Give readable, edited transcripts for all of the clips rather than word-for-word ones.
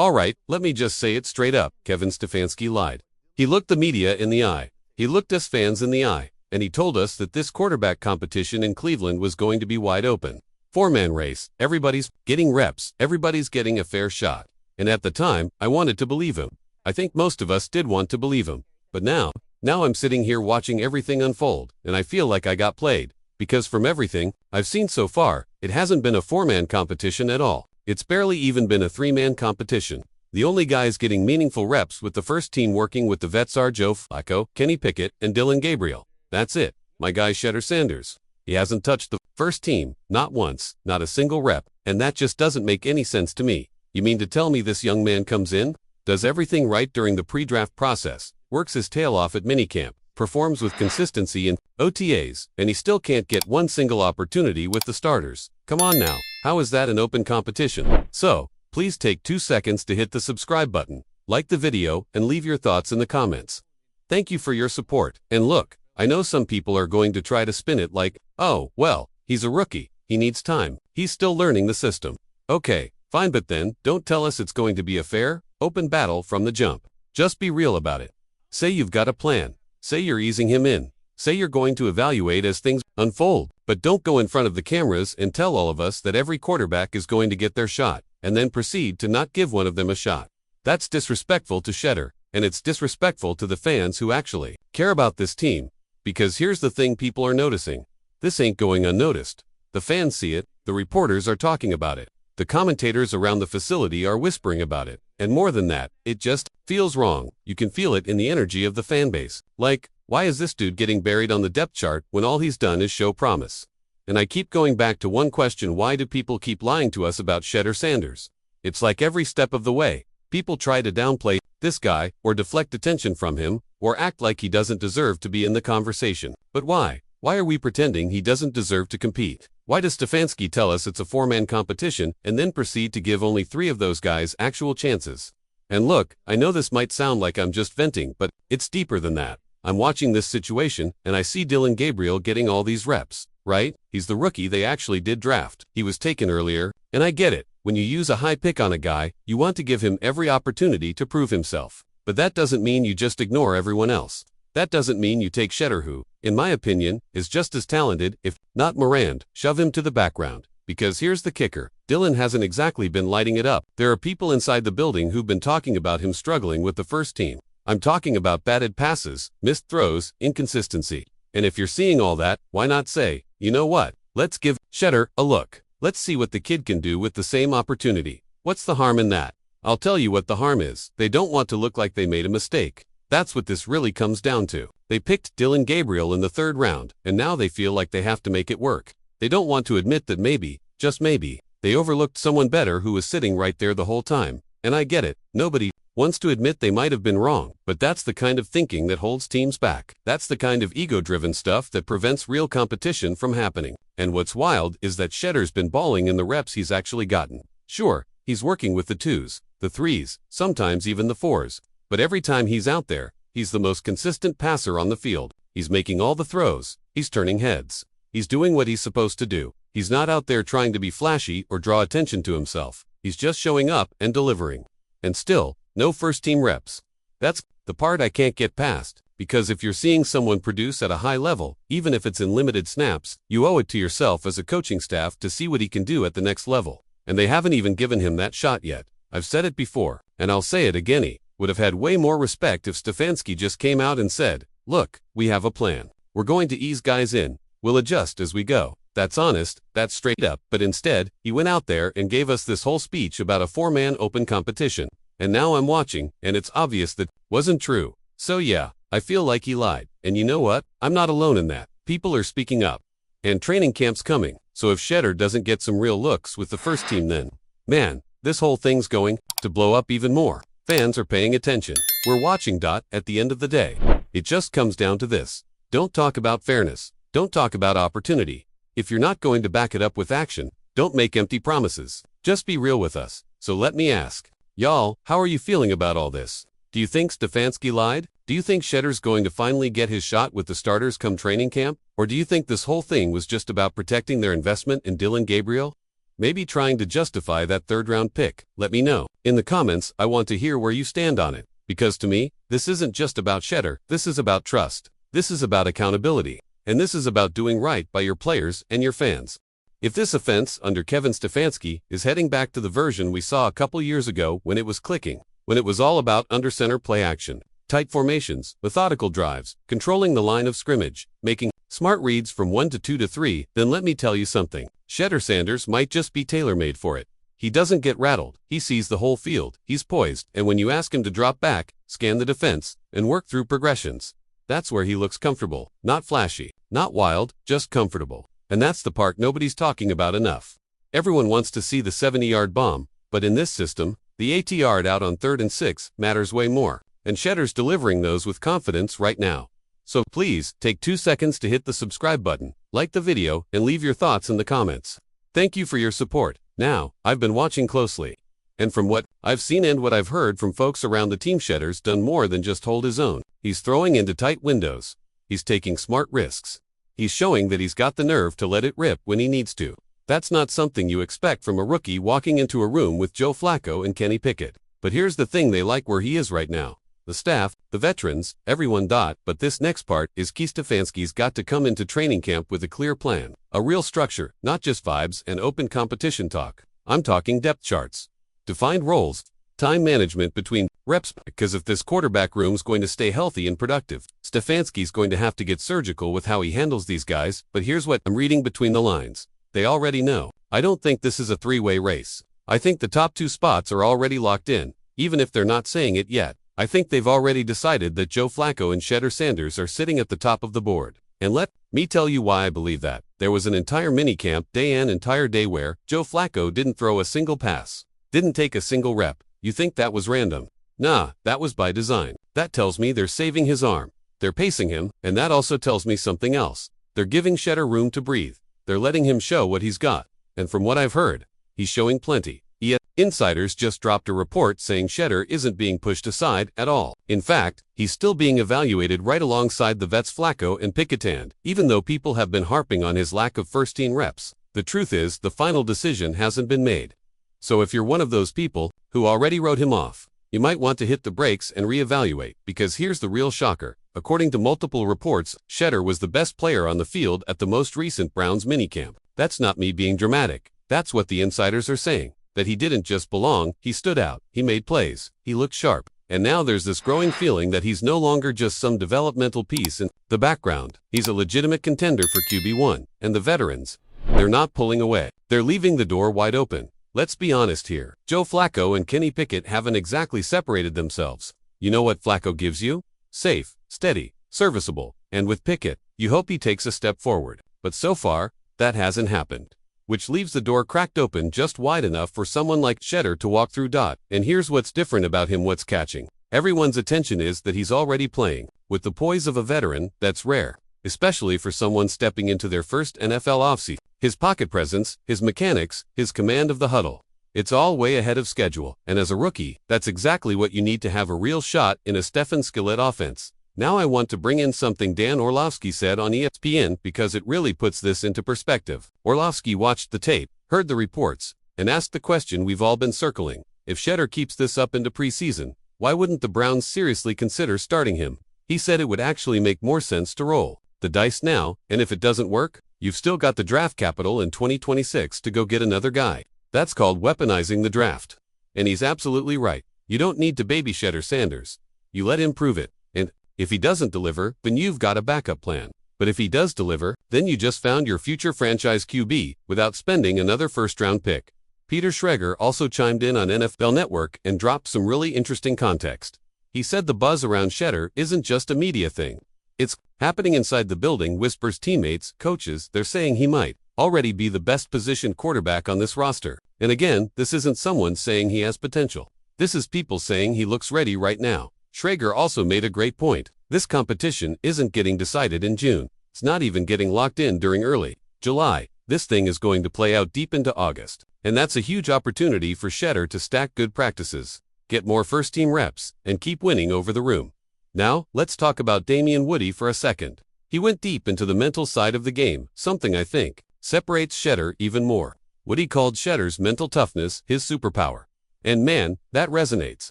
Alright, let me just say it straight up, Kevin Stefanski lied. He looked the media in the eye. He looked us fans in the eye. And he told us that this quarterback competition in Cleveland was going to be wide open. Four-man race, everybody's getting reps, everybody's getting a fair shot. And at the time, I wanted to believe him. I think most of us did want to believe him. But now I'm sitting here watching everything unfold, and I feel like I got played. Because from everything I've seen so far, it hasn't been a four-man competition at all. It's barely even been a three-man competition. The only guys getting meaningful reps with the first team working with the vets are Joe Flacco, Kenny Pickett, and Dylan Gabriel. That's it. My guy Shedeur Sanders. He hasn't touched the first team, not once, not a single rep, and that just doesn't make any sense to me. You mean to tell me this young man comes in, does everything right during the pre-draft process, works his tail off at minicamp, performs with consistency in OTAs, and he still can't get one single opportunity with the starters? Come on now, how is that an open competition? So, please take 2 seconds to hit the subscribe button, like the video, and leave your thoughts in the comments. Thank you for your support. And look, I know some people are going to try to spin it like, oh, well, he's a rookie, he needs time, he's still learning the system. Okay, fine, but then, don't tell us it's going to be a fair, open battle from the jump. Just be real about it. Say you've got a plan. Say you're easing him in. Say you're going to evaluate as things unfold. But don't go in front of the cameras and tell all of us that every quarterback is going to get their shot, and then proceed to not give one of them a shot. That's disrespectful to Shedeur, and it's disrespectful to the fans who actually care about this team. Because here's the thing people are noticing. This ain't going unnoticed. The fans see it, the reporters are talking about it, the commentators around the facility are whispering about it, and more than that, it just feels wrong. You can feel it in the energy of the fan base. Like, why is this dude getting buried on the depth chart when all he's done is show promise? And I keep going back to one question: why do people keep lying to us about Shedeur Sanders? It's like every step of the way, people try to downplay this guy, or deflect attention from him, or act like he doesn't deserve to be in the conversation. But why? Why are we pretending he doesn't deserve to compete? Why does Stefanski tell us it's a four-man competition and then proceed to give only 3 of those guys actual chances? And look, I know this might sound like I'm just venting, but it's deeper than that. I'm watching this situation, and I see Dylan Gabriel getting all these reps, right? He's the rookie they actually did draft. He was taken earlier, and I get it. When you use a high pick on a guy, you want to give him every opportunity to prove himself. But that doesn't mean you just ignore everyone else. That doesn't mean you take Shedeur, who, in my opinion, is just as talented, if not Morand, shove him to the background. Because here's the kicker. Dylan hasn't exactly been lighting it up. There are people inside the building who've been talking about him struggling with the first team. I'm talking about batted passes, missed throws, inconsistency. And if you're seeing all that, why not say, you know what? Let's give Shedeur a look. Let's see what the kid can do with the same opportunity. What's the harm in that? I'll tell you what the harm is. They don't want to look like they made a mistake. That's what this really comes down to. They picked Dylan Gabriel in the 3rd round, and now they feel like they have to make it work. They don't want to admit that maybe, just maybe, they overlooked someone better who was sitting right there the whole time. And I get it. Nobody wants to admit they might have been wrong, but that's the kind of thinking that holds teams back. That's the kind of ego-driven stuff that prevents real competition from happening. And what's wild is that Shedeur's been balling in the reps he's actually gotten. Sure, he's working with the 2s, the 3s, sometimes even the 4s. But every time he's out there, he's the most consistent passer on the field. He's making all the throws. He's turning heads. He's doing what he's supposed to do. He's not out there trying to be flashy or draw attention to himself. He's just showing up and delivering. And still, no first-team reps. That's the part I can't get past. Because if you're seeing someone produce at a high level, even if it's in limited snaps, you owe it to yourself as a coaching staff to see what he can do at the next level. And they haven't even given him that shot yet. I've said it before, and I'll say it again. He would have had way more respect if Stefanski just came out and said, look, we have a plan. We're going to ease guys in. We'll adjust as we go. That's honest, that's straight up. But instead, he went out there and gave us this whole speech about a four-man open competition. And now I'm watching, and it's obvious that wasn't true. So yeah, I feel like he lied. And you know what? I'm not alone in that. People are speaking up. And training camp's coming. So if Shedeur doesn't get some real looks with the first team, then, man, this whole thing's going to blow up even more. Fans are paying attention. We're watching. At the end of the day, it just comes down to this. Don't talk about fairness. Don't talk about opportunity. If you're not going to back it up with action, don't make empty promises. Just be real with us. So let me ask, y'all, how are you feeling about all this? Do you think Stefanski lied? Do you think Shedeur's going to finally get his shot with the starters come training camp? Or do you think this whole thing was just about protecting their investment in Dylan Gabriel? Maybe trying to justify that third-round pick. Let me know. In the comments, I want to hear where you stand on it. Because to me, this isn't just about Shedeur, this is about trust. This is about accountability. And this is about doing right by your players and your fans. If this offense under Kevin Stefanski is heading back to the version we saw a couple years ago when it was clicking, when it was all about under-center play action, tight formations, methodical drives, controlling the line of scrimmage, making smart reads from 1 to 2 to 3, then let me tell you something. Shedeur Sanders might just be tailor-made for it. He doesn't get rattled, he sees the whole field, he's poised, and when you ask him to drop back, scan the defense, and work through progressions, that's where he looks comfortable. Not flashy, not wild, just comfortable. And that's the part nobody's talking about enough. Everyone wants to see the 70-yard bomb, but in this system, the 80-yard out on 3rd and 6 matters way more. And Shedeur's delivering those with confidence right now. So please, take 2 seconds to hit the subscribe button, like the video, and leave your thoughts in the comments. Thank you for your support. Now, I've been watching closely. And from what I've seen and what I've heard from folks around the team, Shedeur's done more than just hold his own. He's throwing into tight windows. He's taking smart risks. He's showing that he's got the nerve to let it rip when he needs to. That's not something you expect from a rookie walking into a room with Joe Flacco and Kenny Pickett. But here's the thing, they like where he is right now. The staff, the veterans, everyone. But this next part is key. Stefanski's got to come into training camp with a clear plan, a real structure, not just vibes and open competition talk. I'm talking depth charts, defined roles, time management between reps, because if this quarterback room's going to stay healthy and productive, Stefanski's going to have to get surgical with how he handles these guys. But here's what I'm reading between the lines. They already know. I don't think this is a three-way race. I think the top 2 spots are already locked in, even if they're not saying it yet. I think they've already decided that Joe Flacco and Shedeur Sanders are sitting at the top of the board. And let me tell you why I believe that. There was an entire minicamp day, an entire day where Joe Flacco didn't throw a single pass, didn't take a single rep. You think that was random? Nah, that was by design. That tells me they're saving his arm. They're pacing him, and that also tells me something else. They're giving Shedeur room to breathe. They're letting him show what he's got. And from what I've heard, he's showing plenty. Yet, insiders just dropped a report saying Shedeur isn't being pushed aside at all. In fact, he's still being evaluated right alongside the vets Flacco and Pickett. And even though people have been harping on his lack of first-team reps, the truth is the final decision hasn't been made. So if you're one of those people who already wrote him off, you might want to hit the brakes and reevaluate, because here's the real shocker. According to multiple reports, Shedeur was the best player on the field at the most recent Browns minicamp. That's not me being dramatic. That's what the insiders are saying. That he didn't just belong, he stood out, he made plays, he looked sharp. And now there's this growing feeling that he's no longer just some developmental piece in the background. He's a legitimate contender for QB1. And the veterans, they're not pulling away. They're leaving the door wide open. Let's be honest here. Joe Flacco and Kenny Pickett haven't exactly separated themselves. You know what Flacco gives you? Safe, steady, serviceable. And with Pickett, you hope he takes a step forward. But so far, that hasn't happened. Which leaves the door cracked open just wide enough for someone like Shedeur to walk through. And here's what's different about him, what's catching everyone's attention is that he's already playing with the poise of a veteran. That's rare, especially for someone stepping into their first NFL offseason. His pocket presence, his mechanics, his command of the huddle. It's all way ahead of schedule. And as a rookie, that's exactly what you need to have a real shot in a Stefanski-led offense. Now I want to bring in something Dan Orlovsky said on ESPN, because it really puts this into perspective. Orlovsky watched the tape, heard the reports, and asked the question we've all been circling. If Shedeur keeps this up into preseason, why wouldn't the Browns seriously consider starting him? He said it would actually make more sense to roll the dice now, and if it doesn't work, you've still got the draft capital in 2026 to go get another guy. That's called weaponizing the draft. And he's absolutely right. You don't need to baby Shedeur Sanders. You let him prove it. And if he doesn't deliver, then you've got a backup plan. But if he does deliver, then you just found your future franchise QB without spending another first-round pick. Peter Schrager also chimed in on NFL Network and dropped some really interesting context. He said the buzz around Shedeur isn't just a media thing. It's happening inside the building. Whispers teammates, coaches, they're saying he might already be the best positioned quarterback on this roster. And again, this isn't someone saying he has potential. This is people saying he looks ready right now. Schrager also made a great point. This competition isn't getting decided in June. It's not even getting locked in during early July. This thing is going to play out deep into August. And that's a huge opportunity for Shedeur to stack good practices, get more first-team reps, and keep winning over the room. Now, let's talk about Damien Woody for a second. He went deep into the mental side of the game, something I think separates Shedeur even more. What he called Shedeur's mental toughness his superpower. And man, that resonates.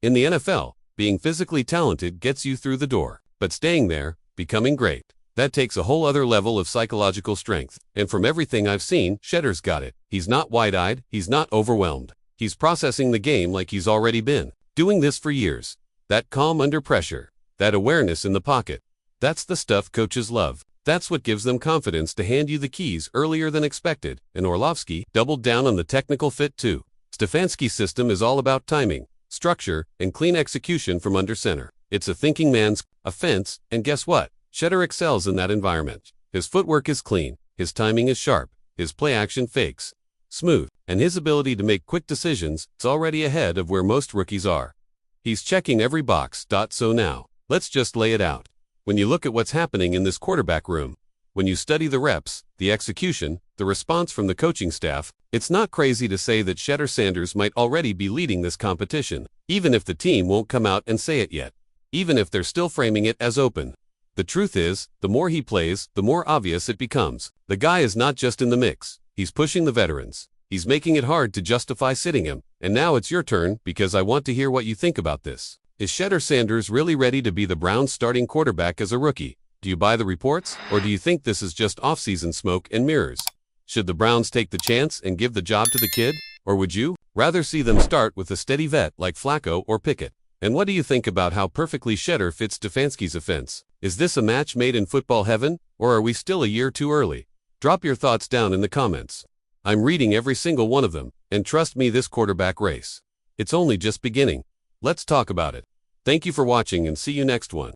In the NFL, being physically talented gets you through the door, but staying there, becoming great, that takes a whole other level of psychological strength. And from everything I've seen, Shedeur's got it. He's not wide-eyed, he's not overwhelmed. He's processing the game like he's already been doing this for years. That calm under pressure, that awareness in the pocket, that's the stuff coaches love. That's what gives them confidence to hand you the keys earlier than expected. And Orlovsky doubled down on the technical fit too. Stefanski's system is all about timing, structure, and clean execution from under center. It's a thinking man's offense, and guess what? Shedeur excels in that environment. His footwork is clean, his timing is sharp, his play action fakes smooth, and his ability to make quick decisions is already ahead of where most rookies are. He's checking every box. So now, let's just lay it out. When you look at what's happening in this quarterback room, when you study the reps, the execution, the response from the coaching staff, it's not crazy to say that Shedeur Sanders might already be leading this competition, even if the team won't come out and say it yet, even if they're still framing it as open. The truth is, the more he plays, the more obvious it becomes. The guy is not just in the mix, he's pushing the veterans. He's making it hard to justify sitting him. And now it's your turn, because I want to hear what you think about this. Is Shedeur Sanders really ready to be the Browns' starting quarterback as a rookie? Do you buy the reports, or do you think this is just off-season smoke and mirrors? Should the Browns take the chance and give the job to the kid? Or would you rather see them start with a steady vet like Flacco or Pickett? And what do you think about how perfectly Shedeur fits Stefanski's offense? Is this a match made in football heaven, or are we still a year too early? Drop your thoughts down in the comments. I'm reading every single one of them, and trust me, this quarterback race, it's only just beginning. Let's talk about it. Thank you for watching and see you next one.